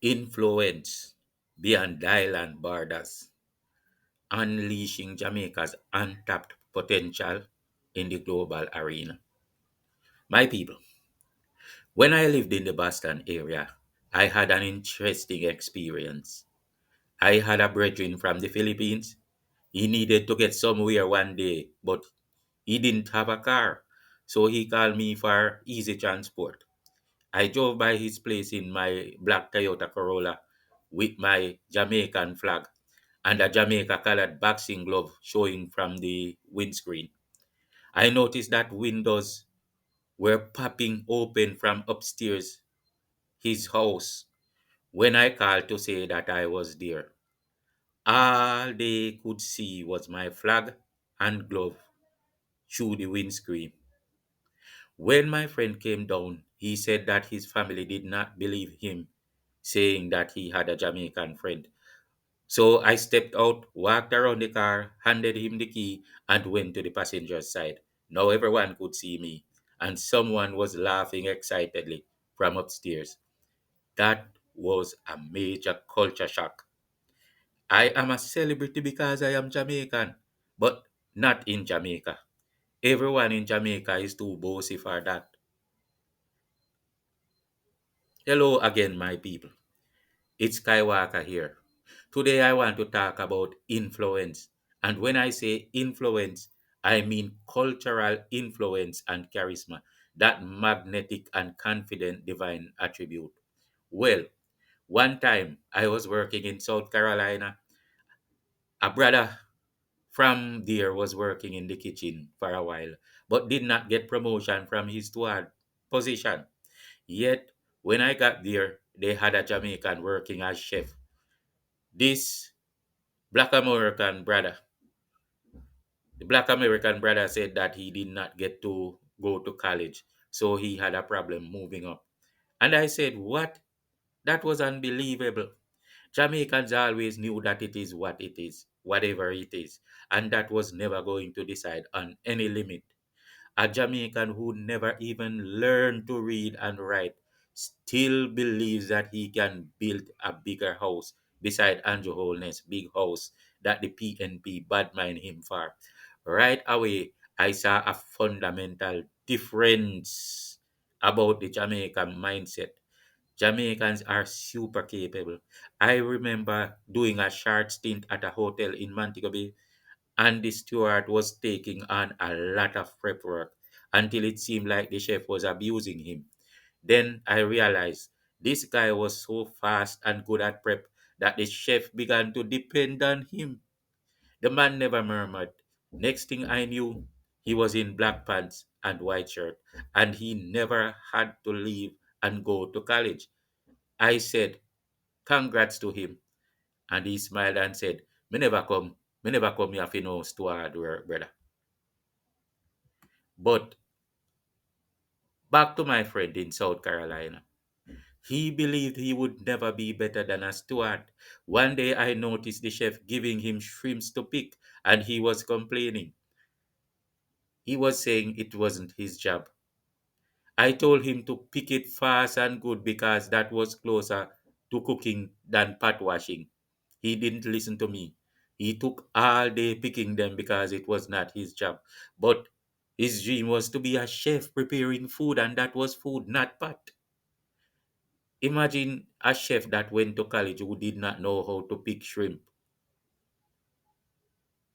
influence beyond island borders, unleashing Jamaica's untapped potential in the global arena. My people, when I lived in the Boston area, I had an interesting experience. I had a brethren from the Philippines. He needed to get somewhere one day, but he didn't have a car. So he called me for easy transport. I drove by his place in my black Toyota Corolla with my Jamaican flag and a Jamaica colored boxing glove showing from the windscreen. I noticed that windows were popping open from upstairs his house when I called to say that I was there. All they could see was my flag and glove through the windscreen. When my friend came down, he said that his family did not believe him, saying that he had a Jamaican friend. So I stepped out, walked around the car, handed him the key, and went to the passenger's side. Now everyone could see me, and someone was laughing excitedly from upstairs. That was a major culture shock. I am a celebrity because I am Jamaican, but not in Jamaica. Everyone in Jamaica is too boasy for that. Hello again, my people. It's Skywalker here. Today I want to talk about influence. And when I say influence, I mean cultural influence and charisma, that magnetic and confident divine attribute. Well, one time I was working in South Carolina. A brother from there was working in the kitchen for a while, but did not get promotion from his steward position. Yet, when I got there, they had a Jamaican working as chef. This black American brother, the black American brother said that he did not get to go to college, so he had a problem moving up. And I said, "What? That was unbelievable." Jamaicans always knew that it is what it is, whatever it is, and that was never going to decide on any limit. A Jamaican who never even learned to read and write still believes that he can build a bigger house beside Andrew Holness' big house that the PNP badmined him for. Right away, I saw a fundamental difference about the Jamaican mindset. Jamaicans are super capable. I remember doing a short stint at a hotel in Montego Bay, and the steward was taking on a lot of prep work until it seemed like the chef was abusing him. Then I realized this guy was so fast and good at prep that the chef began to depend on him. The man never murmured. Next thing I knew, he was in black pants and white shirt, and he never had to leave and go to college. I said, "Congrats to him." And he smiled and said, me never come here for no steward work, brother. But back to my friend in South Carolina. He believed he would never be better than a steward. One day I noticed the chef giving him shrimps to pick, and he was complaining. He was saying it wasn't his job. I told him to pick it fast and good because that was closer to cooking than pot washing. He didn't listen to me. He took all day picking them because it was not his job. But his dream was to be a chef preparing food, and that was food, not pot. Imagine a chef that went to college who did not know how to pick shrimp.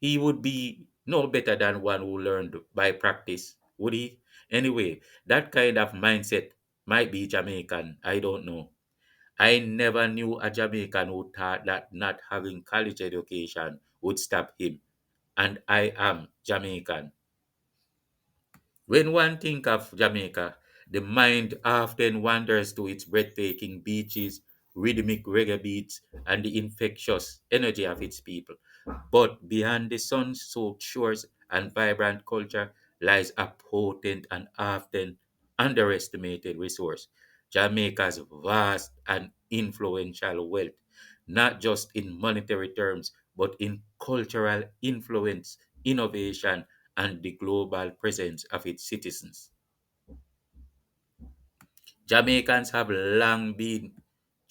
He would be no better than one who learned by practice, would he? Anyway, that kind of mindset might be Jamaican. I don't know. I never knew a Jamaican who thought that not having college education would stop him. And I am Jamaican. When one thinks of Jamaica, the mind often wanders to its breathtaking beaches, rhythmic reggae beats, and the infectious energy of its people. But beyond the sun soaked shores and vibrant culture lies a potent and often underestimated resource: Jamaica's vast and influential wealth, not just in monetary terms, but in cultural influence, innovation, and the global presence of its citizens. Jamaicans have long been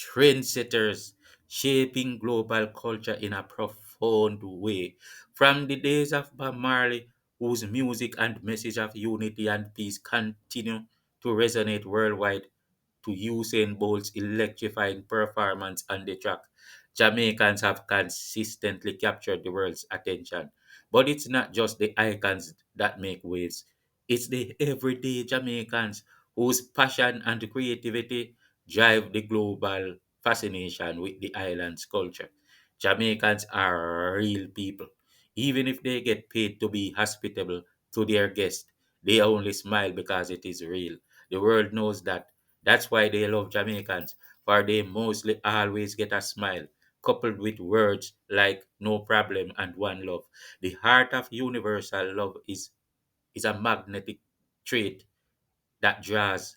trendsetters, shaping global culture in a profound way. From the days of Bob Marley, whose music and message of unity and peace continue to resonate worldwide, to Usain Bolt's electrifying performance on the track, Jamaicans have consistently captured the world's attention. But it's not just the icons that make waves, it's the everyday Jamaicans whose passion and creativity drive the global fascination with the island's culture. Jamaicans are real people. Even if they get paid to be hospitable to their guests, they only smile because it is real. The world knows that. That's why they love Jamaicans, for they mostly always get a smile, coupled with words like no problem and one love. The heart of universal love is a magnetic trait that draws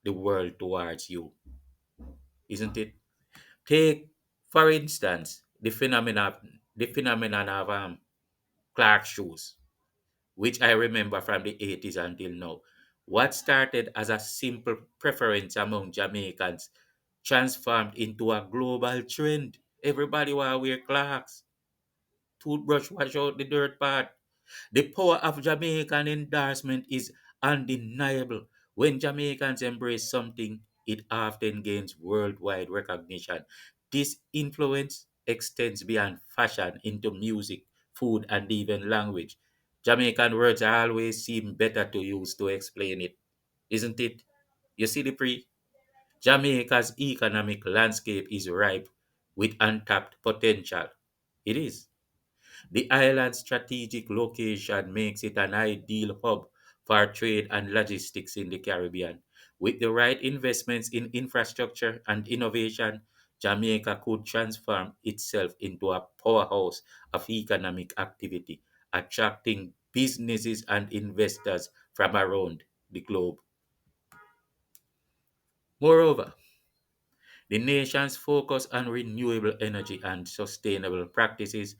the world towards you, isn't it? Take, for instance, the phenomenon of Clark shoes, which I remember from the 80s until now. What started as a simple preference among Jamaicans transformed into a global trend. Everybody want to wear Clarks. Toothbrush wash out the dirt part. The power of Jamaican endorsement is undeniable. When Jamaicans embrace something, it often gains worldwide recognition. This influence extends beyond fashion into music, food, and even language. Jamaican words always seem better to use to explain it, isn't it? You see the pre? Jamaica's economic landscape is ripe with untapped potential. It is. The island's strategic location makes it an ideal hub for trade and logistics in the Caribbean. With the right investments in infrastructure and innovation, Jamaica could transform itself into a powerhouse of economic activity, attracting businesses and investors from around the globe. Moreover, the nation's focus on renewable energy and sustainable practices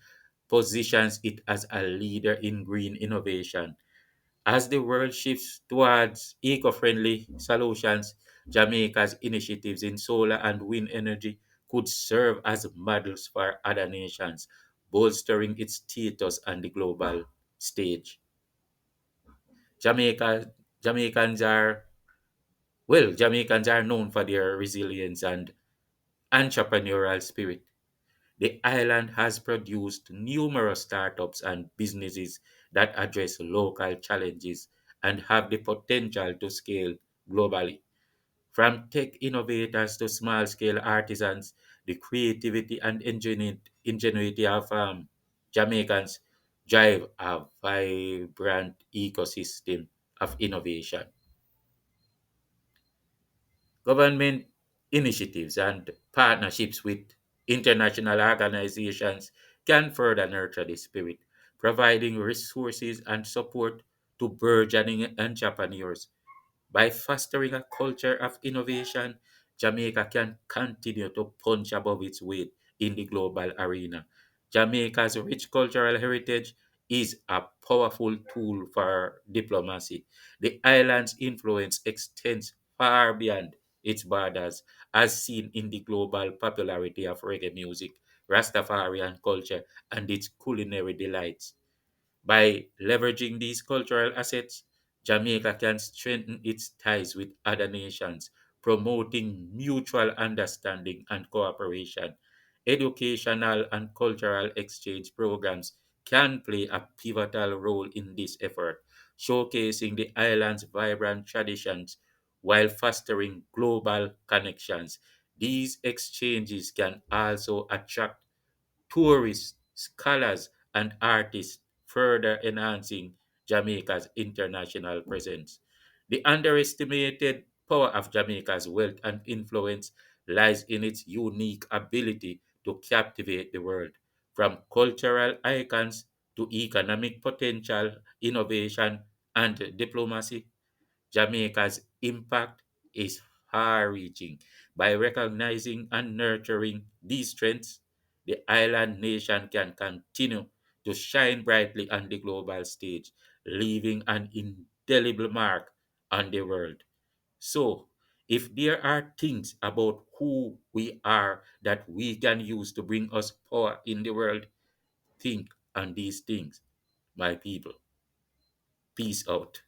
positions it as a leader in green innovation. As the world shifts towards eco friendly solutions, Jamaica's initiatives in solar and wind energy could serve as models for other nations, bolstering its status on the global stage. Jamaica, Jamaicans are, Jamaicans are known for their resilience and entrepreneurial spirit. The island has produced numerous startups and businesses that address local challenges and have the potential to scale globally. From tech innovators to small scale artisans, the creativity and ingenuity of Jamaicans drive a vibrant ecosystem of innovation. Government initiatives and partnerships with international organizations can further nurture the spirit, providing resources and support to burgeoning entrepreneurs. By fostering a culture of innovation, Jamaica can continue to punch above its weight in the global arena. Jamaica's rich cultural heritage is a powerful tool for diplomacy. The island's influence extends far beyond its borders, as seen in the global popularity of reggae music, Rastafarian culture, and its culinary delights. By leveraging these cultural assets, Jamaica can strengthen its ties with other nations, promoting mutual understanding and cooperation. Educational and cultural exchange programs can play a pivotal role in this effort, showcasing the island's vibrant traditions while fostering global connections. These exchanges can also attract tourists, scholars, and artists, further enhancing Jamaica's international presence. The underestimated power of Jamaica's wealth and influence lies in its unique ability to captivate the world. From cultural icons to economic potential, innovation, and diplomacy, Jamaica's impact is far reaching. By recognizing and nurturing these strengths, the island nation can continue to shine brightly on the global stage, leaving an indelible mark on the world. So, If there are things about who we are that we can use to bring us power in the world, think on these things, my people. Peace out.